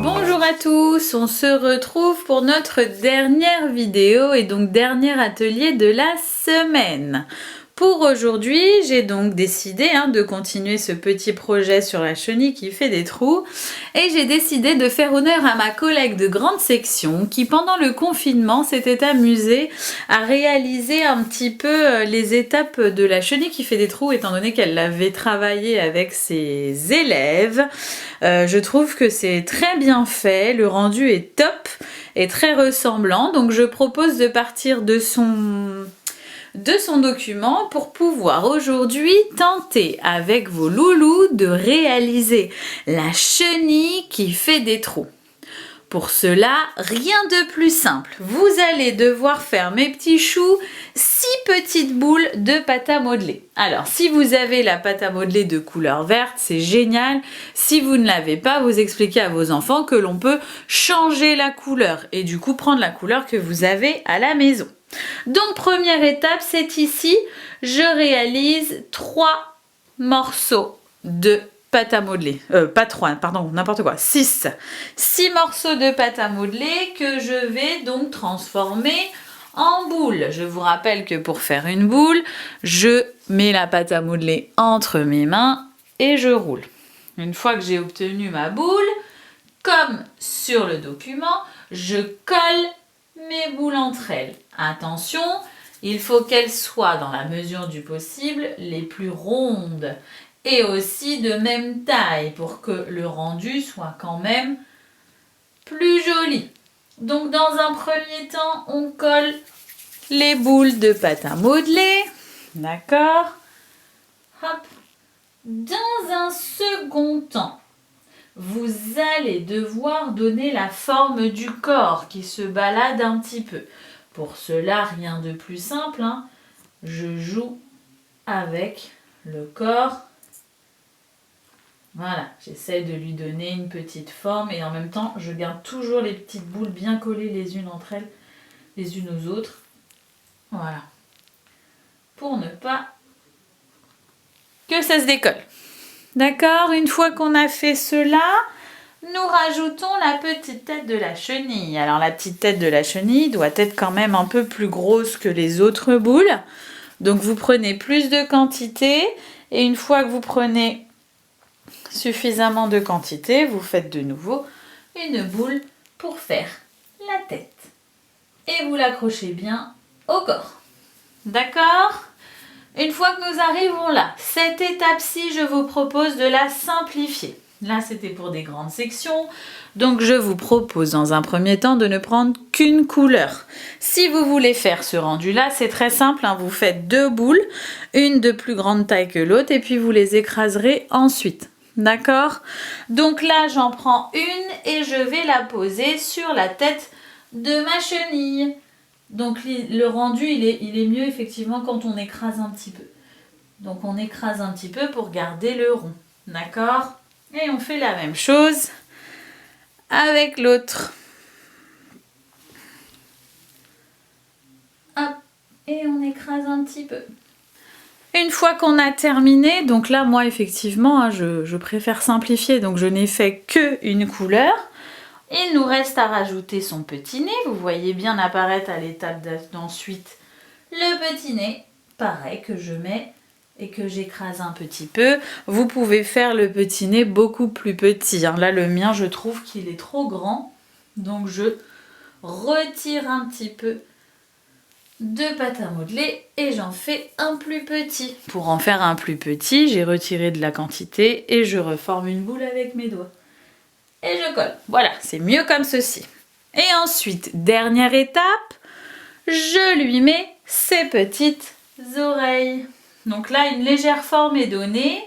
Bonjour à tous, on se retrouve pour notre dernière vidéo et donc dernier atelier de la semaine. Pour aujourd'hui, j'ai donc décidé de continuer ce petit projet sur la chenille qui fait des trous et j'ai décidé de faire honneur à ma collègue de grande section qui pendant le confinement s'était amusée à réaliser un petit peu les étapes de la chenille qui fait des trous étant donné qu'elle l'avait travaillé avec ses élèves. Je trouve que c'est très bien fait, le rendu est top et très ressemblant, donc je propose de partir de son document pour pouvoir aujourd'hui tenter avec vos loulous de réaliser la chenille qui fait des trous. Pour cela, rien de plus simple. Vous allez devoir faire, mes petits choux, 6 petites boules de pâte à modeler. Alors, si vous avez la pâte à modeler de couleur verte, c'est génial. Si vous ne l'avez pas, vous expliquez à vos enfants que l'on peut changer la couleur et du coup prendre la couleur que vous avez à la maison. Donc, première étape, c'est ici, je réalise 3 morceaux de pâte à modeler, pas 3, pardon, n'importe quoi, 6 morceaux de pâte à modeler que je vais donc transformer en boule. Je vous rappelle que pour faire une boule, je mets la pâte à modeler entre mes mains et je roule. Une fois que j'ai obtenu ma boule, comme sur le document, je colle mes boules entre elles. Attention, il faut qu'elles soient dans la mesure du possible les plus rondes et aussi de même taille pour que le rendu soit quand même plus joli. Donc dans un premier temps, on colle les boules de pâte à modeler. D'accord? Hop. Dans un second temps, vous allez devoir donner la forme du corps qui se balade un petit peu. Pour cela, rien de plus simple. Je joue avec le corps. Voilà, j'essaye de lui donner une petite forme et en même temps, je garde toujours les petites boules bien collées les unes entre elles, les unes aux autres. Voilà. Pour ne pas que ça se décolle. D'accord? Une fois qu'on a fait cela, nous rajoutons la petite tête de la chenille. Alors la petite tête de la chenille doit être quand même un peu plus grosse que les autres boules. Donc vous prenez plus de quantité et une fois que vous prenez suffisamment de quantité, vous faites de nouveau une boule pour faire la tête. Et vous l'accrochez bien au corps. D'accord? Une fois que nous arrivons là, cette étape-ci, je vous propose de la simplifier. Là, c'était pour des grandes sections. Donc, je vous propose dans un premier temps de ne prendre qu'une couleur. Si vous voulez faire ce rendu-là, c'est très simple. Vous faites 2 boules, une de plus grande taille que l'autre, et puis vous les écraserez ensuite. D'accord? Donc là, j'en prends une et je vais la poser sur la tête de ma chenille. Donc le rendu, il est mieux effectivement quand on écrase un petit peu. Donc on écrase un petit peu pour garder le rond. D'accord? Et on fait la même chose avec l'autre. Hop, et on écrase un petit peu. Une fois qu'on a terminé, donc là moi effectivement je préfère simplifier, donc je n'ai fait qu'une couleur. Il nous reste à rajouter son petit nez, vous voyez bien apparaître à l'étape d'ensuite le petit nez, pareil que je mets et que j'écrase un petit peu. Vous pouvez faire le petit nez beaucoup plus petit, là le mien je trouve qu'il est trop grand, donc je retire un petit peu de pâte à modeler et j'en fais un plus petit. Pour en faire un plus petit, j'ai retiré de la quantité et je reforme une boule avec mes doigts. Et je colle. Voilà, c'est mieux comme ceci. Et ensuite, dernière étape, je lui mets ses petites oreilles. Donc là, une légère forme est donnée.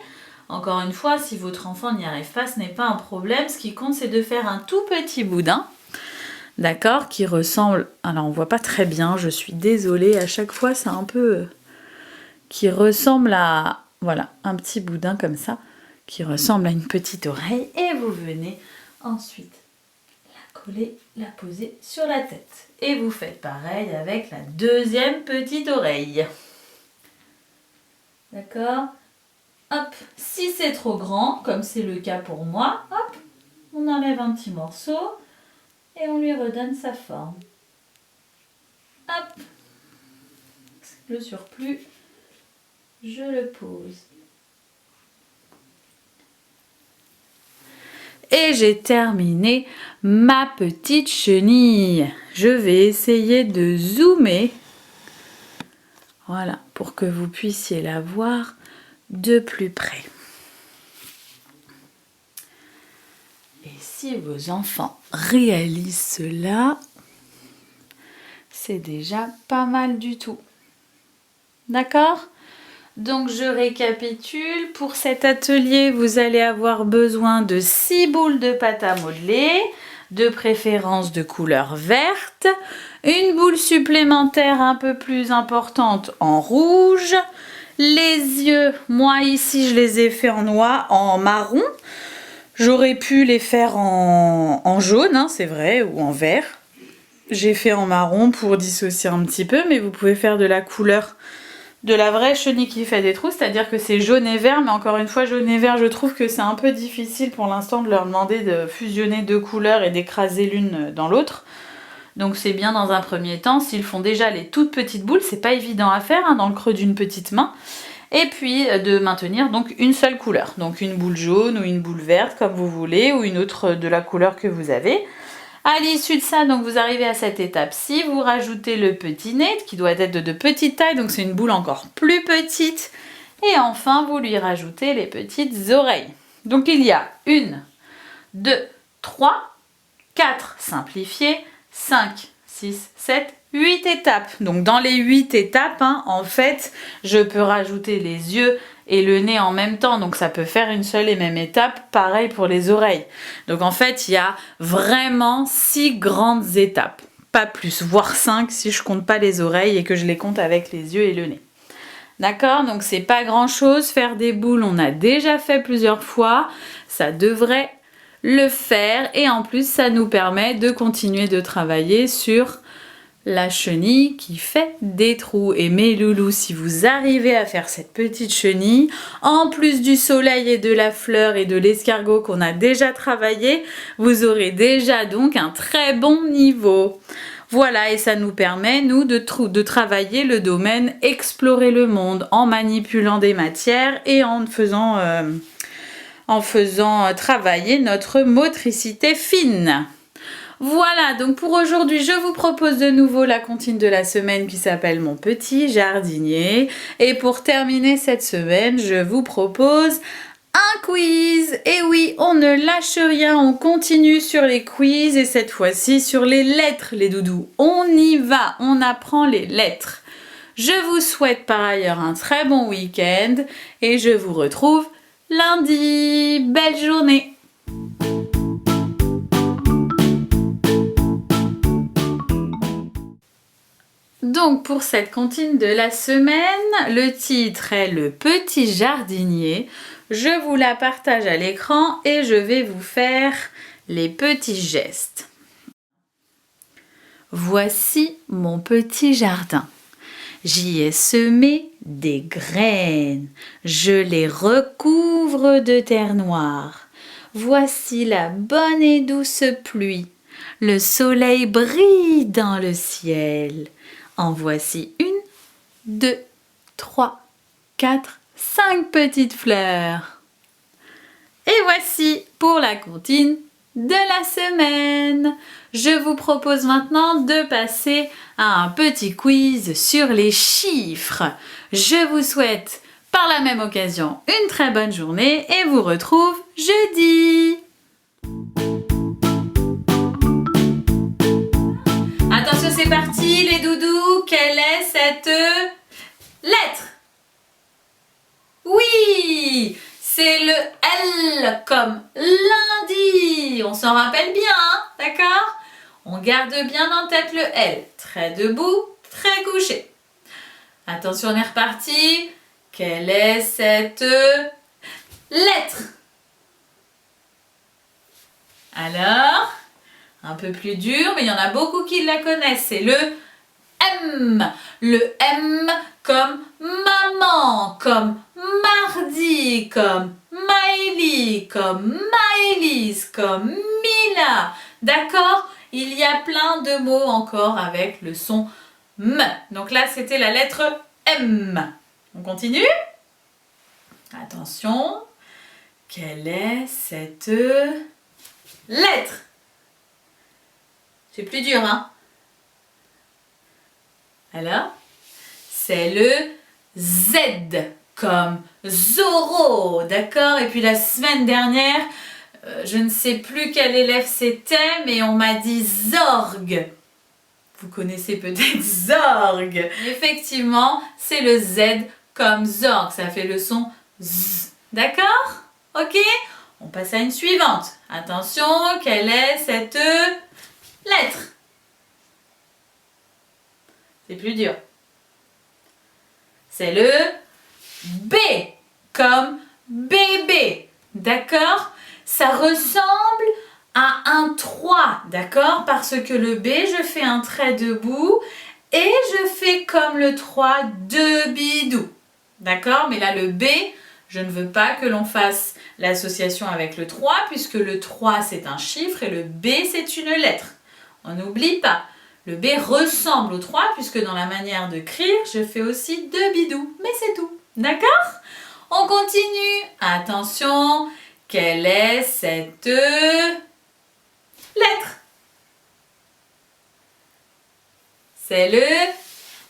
Encore une fois, si votre enfant n'y arrive pas, ce n'est pas un problème. Ce qui compte, c'est de faire un tout petit boudin. D'accord, qui ressemble, alors on voit pas très bien, je suis désolée, à chaque fois c'est un peu, qui ressemble à, voilà, un petit boudin comme ça, qui ressemble à une petite oreille, et vous venez ensuite la coller, la poser sur la tête. Et vous faites pareil avec la deuxième petite oreille. D'accord? Hop, si c'est trop grand, comme c'est le cas pour moi, hop, on enlève un petit morceau et on lui redonne sa forme. Hop, le surplus, je le pose. Et j'ai terminé ma petite chenille. Je vais essayer de zoomer. Voilà, pour que vous puissiez la voir de plus près. Et si vos enfants réalisent cela, c'est déjà pas mal du tout. D'accord ? Donc je récapitule, pour cet atelier vous allez avoir besoin de 6 boules de pâte à modeler, de préférence de couleur verte, une boule supplémentaire un peu plus importante en rouge, les yeux, moi ici je les ai fait en noir, en marron, j'aurais pu les faire en jaune, hein, c'est vrai, ou en vert. J'ai fait en marron pour dissocier un petit peu, mais vous pouvez faire de la couleur de la vraie chenille qui fait des trous, c'est-à-dire que c'est jaune et vert, mais encore une fois, jaune et vert, je trouve que c'est un peu difficile pour l'instant de leur demander de fusionner deux couleurs et d'écraser l'une dans l'autre. Donc c'est bien dans un premier temps, s'ils font déjà les toutes petites boules, c'est pas évident à faire hein, dans le creux d'une petite main, et puis de maintenir donc une seule couleur, donc une boule jaune ou une boule verte comme vous voulez, ou une autre de la couleur que vous avez. À l'issue de ça, donc vous arrivez à cette étape-ci, vous rajoutez le petit nez qui doit être de petite taille, donc c'est une boule encore plus petite. Et enfin, vous lui rajoutez les petites oreilles. Donc il y a 1, 2, 3, 4 simplifiées, 5, 6, 7, 8 étapes. Donc dans les 8 étapes, hein, en fait, je peux rajouter les yeux et le nez en même temps, donc ça peut faire une seule et même étape, pareil pour les oreilles. Donc en fait, il y a vraiment 6 grandes étapes, pas plus, voire 5 si je compte pas les oreilles et que je les compte avec les yeux et le nez. D'accord, donc c'est pas grand chose, faire des boules, on a déjà fait plusieurs fois, ça devrait le faire et en plus ça nous permet de continuer de travailler sur la chenille qui fait des trous. Et mes loulous, si vous arrivez à faire cette petite chenille, en plus du soleil et de la fleur et de l'escargot qu'on a déjà travaillé, vous aurez déjà donc un très bon niveau. Voilà, et ça nous permet, nous, de travailler le domaine explorer le monde en manipulant des matières et en faisant travailler notre motricité fine. Voilà, donc pour aujourd'hui, je vous propose de nouveau la comptine de la semaine qui s'appelle Mon petit jardinier. Et pour terminer cette semaine, je vous propose un quiz. Et oui, on ne lâche rien, on continue sur les quiz et cette fois-ci sur les lettres, les doudous. On y va, on apprend les lettres. Je vous souhaite par ailleurs un très bon week-end et je vous retrouve lundi. Belle journée! Donc pour cette comptine de la semaine, le titre est Le petit jardinier. Je vous la partage à l'écran et je vais vous faire les petits gestes. Voici mon petit jardin. J'y ai semé des graines. Je les recouvre de terre noire. Voici la bonne et douce pluie. Le soleil brille dans le ciel. En voici 1, 2, 3, 4, 5 petites fleurs. Et voici pour la comptine de la semaine. Je vous propose maintenant de passer à un petit quiz sur les chiffres. Je vous souhaite par la même occasion une très bonne journée et vous retrouve jeudi. Attention, c'est parti les doudous. Quelle est cette lettre? Oui, c'est le L comme lundi. On s'en rappelle bien, hein, d'accord? On garde bien en tête le L. Très debout, très couché. Attention, on est reparti. Quelle est cette lettre? Alors, un peu plus dur, mais il y en a beaucoup qui la connaissent. C'est le M. Le M comme maman, comme mardi. Maëlie comme Maëlie, comme Maëlys, comme Mila. D'accord? Il y a plein de mots encore avec le son M. Donc là, c'était la lettre M. On continue? Attention. Quelle est cette lettre? C'est plus dur, hein? Alors? C'est le Z comme Zorro, d'accord? Et puis la semaine dernière, je ne sais plus quel élève c'était, mais on m'a dit Zorg. Vous connaissez peut-être Zorg. Effectivement, c'est le Z comme Zorg, ça fait le son Z, d'accord? Ok? On passe à une suivante. Attention, quelle est cette lettre? C'est plus dur. C'est le B comme bébé, d'accord? Ça ressemble à un 3, d'accord? Parce que le B, je fais un trait debout et je fais comme le 3 de bidou, d'accord? Mais là, le B, je ne veux pas que l'on fasse l'association avec le 3 puisque le 3, c'est un chiffre et le B, c'est une lettre. On n'oublie pas. Le B ressemble au 3 puisque dans la manière de d'écrire, je fais aussi de bidou, mais c'est tout. D'accord? On continue. Attention, quelle est cette lettre? C'est le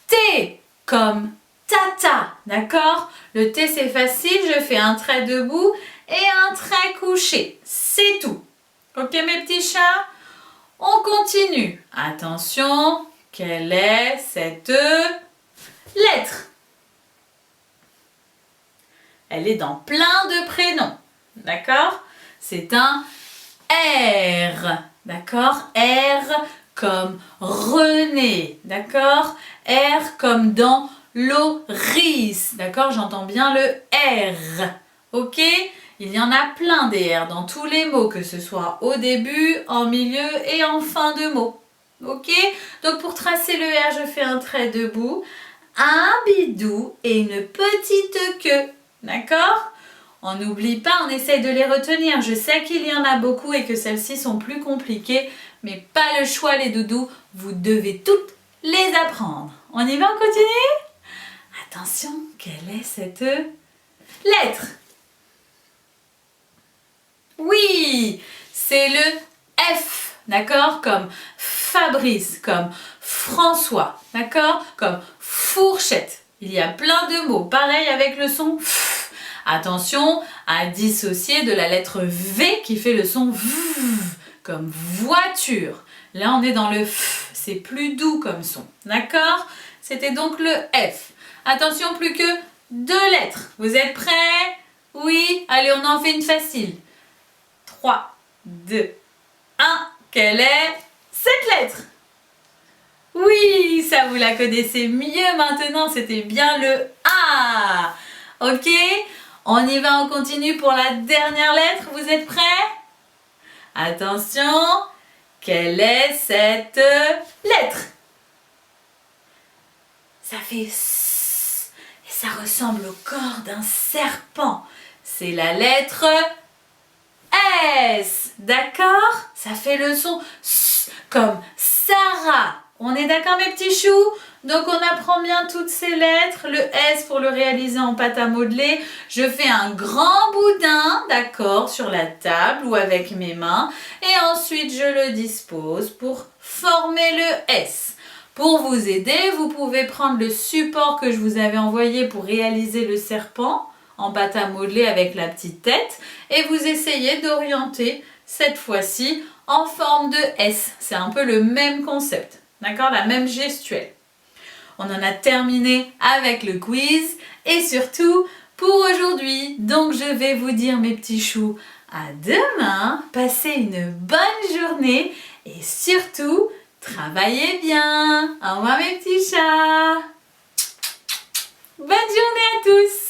T comme tata, d'accord? Le T c'est facile, je fais un trait debout et un trait couché. C'est tout. Ok mes petits chats? On continue. Attention, quelle est cette lettre? Elle est dans plein de prénoms. D'accord? C'est un R. D'accord? R comme René. D'accord? R comme dans Loris. D'accord? J'entends bien le R. Ok? Il y en a plein des R dans tous les mots, que ce soit au début, en milieu et en fin de mot. Ok? Donc pour tracer le R, je fais un trait debout, un bidou et une petite queue. D'accord? On n'oublie pas, on essaye de les retenir. Je sais qu'il y en a beaucoup et que celles-ci sont plus compliquées, mais pas le choix les doudous, vous devez toutes les apprendre. On y va, on continue? Attention, quelle est cette lettre? Oui, c'est le F, d'accord? Comme Fabrice, comme François, d'accord? Comme fourchette. Il y a plein de mots, pareil avec le son F. Attention à dissocier de la lettre V qui fait le son V, comme voiture. Là, on est dans le F, c'est plus doux comme son, d'accord? C'était donc le F. Attention, plus que 2 lettres. Vous êtes prêts? Oui, allez, on en fait une facile. 3, 2, 1. Quelle est cette lettre? Oui, ça vous la connaissez mieux maintenant, c'était bien le A. Ok, on y va, on continue pour la dernière lettre. Vous êtes prêts? Attention, quelle est cette lettre? Ça fait S et ça ressemble au corps d'un serpent. C'est la lettre S, d'accord? Ça fait le son S comme Sarah. On est d'accord mes petits choux? Donc on apprend bien toutes ces lettres. Le S pour le réaliser en pâte à modeler. Je fais un grand boudin, d'accord, sur la table ou avec mes mains. Et ensuite je le dispose pour former le S. Pour vous aider, vous pouvez prendre le support que je vous avais envoyé pour réaliser le serpent en pâte à modeler avec la petite tête et vous essayez d'orienter cette fois-ci en forme de S. C'est un peu le même concept, d'accord? La même gestuelle. On en a terminé avec le quiz et surtout pour aujourd'hui. Donc je vais vous dire mes petits choux à demain, passez une bonne journée et surtout travaillez bien. Au revoir mes petits chats. Bonne journée à tous.